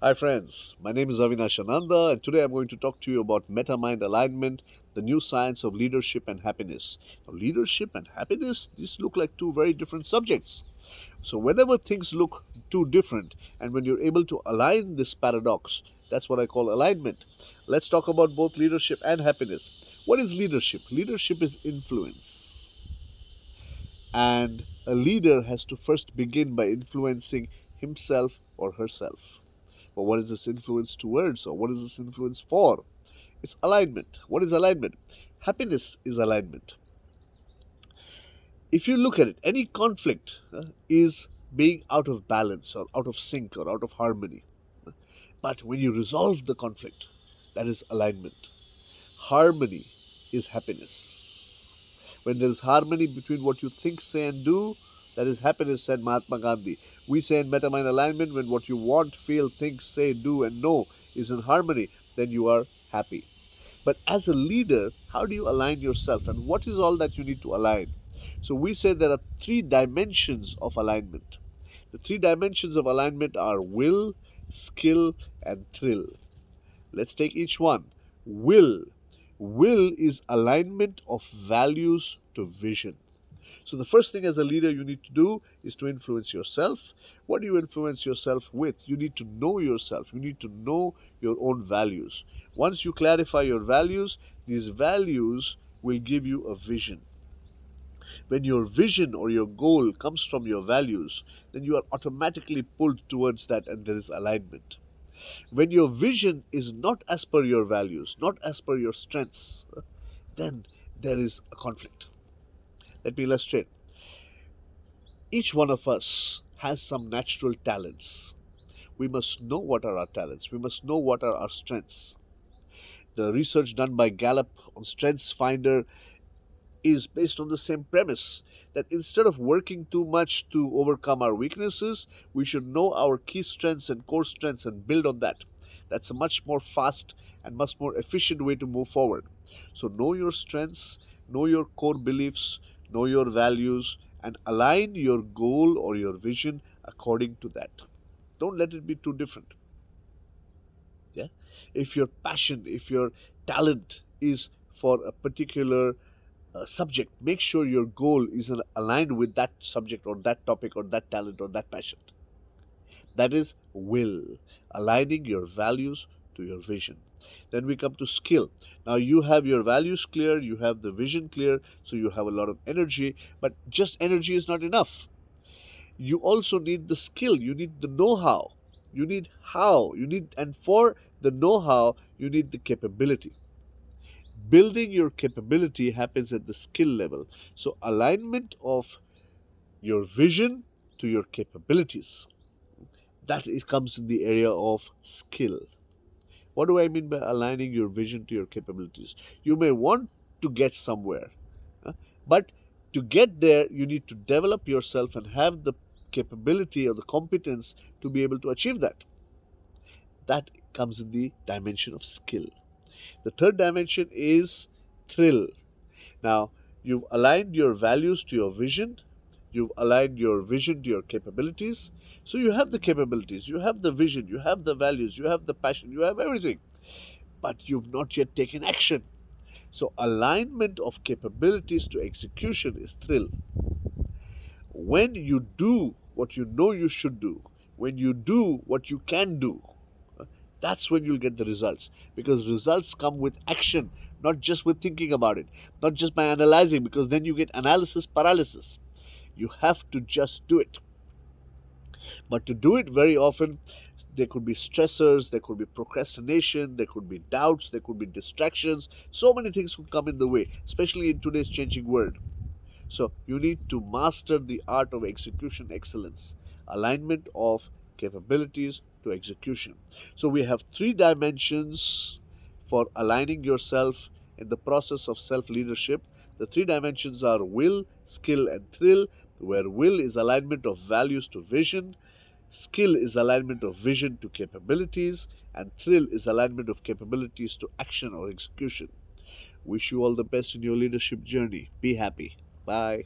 Hi, friends. My name is Avinash Ananda, and today I'm going to talk to you about meta-mind alignment, the new science of leadership and happiness. Now, leadership and happiness, these look like two very different subjects. So, whenever things look too different, and when you're able to align this paradox, that's what I call alignment. Let's talk about both leadership and happiness. What is leadership? Leadership is influence. And a leader has to first begin by influencing himself or herself. But what is this influence towards, or what is this influence for? It's alignment. What is alignment? Happiness is alignment. If you look at it, any conflict is being out of balance or out of sync or out of harmony. But when you resolve the conflict, that is alignment. Harmony is happiness. When there is harmony between what you think, say, and do, that is happiness, said Mahatma Gandhi. We say in Metamind alignment, when what you want, feel, think, say, do, and know is in harmony, then you are happy. But as a leader, how do you align yourself, and what is all that you need to align? So we say there are three dimensions of alignment. The three dimensions of alignment are will, skill, and thrill. Let's take each one. Will. Will is alignment of values to vision. So the first thing as a leader you need to do is to influence yourself. What do you influence yourself with? You need to know yourself. You need to know your own values. Once you clarify your values, these values will give you a vision. When your vision or your goal comes from your values, then you are automatically pulled towards that and there is alignment. When your vision is not as per your values, not as per your strengths, then there is a conflict. Let me illustrate. Each one of us has some natural talents. We must know what are our talents. We must know what are our strengths. The research done by Gallup on Strengths Finder is based on the same premise that instead of working too much to overcome our weaknesses, we should know our key strengths and core strengths and build on that. That's a much more fast and much more efficient way to move forward. So, know your strengths, know your core beliefs, know your values, and align your goal or your vision according to that. Don't let it be too different. Yeah, if your passion, if your talent is for a particular subject, make sure your goal is aligned with that subject or that topic or that talent or that passion. That is will, aligning your values to your vision. Then we come to skill. Now you have your values clear, you have the vision clear, so you have a lot of energy, but just energy is not enough. You also need the skill, you need the know how, you need how, you need, and for the know how, you need the capability. Building your capability happens at the skill level. So, alignment of your vision to your capabilities, that it comes in the area of skill. What do I mean by aligning your vision to your capabilities? You may want to get somewhere, but to get there, you need to develop yourself and have the capability or the competence to be able to achieve that. That comes in the dimension of skill. The third dimension is thrill. Now, you've aligned your values to your vision, you've aligned your vision to your capabilities. So, you have the capabilities, you have the vision, you have the values, you have the passion, you have everything, but you've not yet taken action. So, alignment of capabilities to execution is thrill. When you do what you know you should do, when you do what you can do, that's when you'll get the results, because results come with action, not just with thinking about it, not just by analyzing, because then you get analysis paralysis. You have to just do it. But to do it, very often there could be stressors, there could be procrastination, there could be doubts, there could be distractions. So many things could come in the way, especially in today's changing world. So you need to master the art of execution excellence, alignment of capabilities to execution. So we have three dimensions for aligning yourself in the process of self leadership. The three dimensions are will, skill, and thrill, where will is alignment of values to vision, skill is alignment of vision to capabilities, and thrill is alignment of capabilities to action or execution. Wish you all the best in your leadership journey. Be happy. Bye.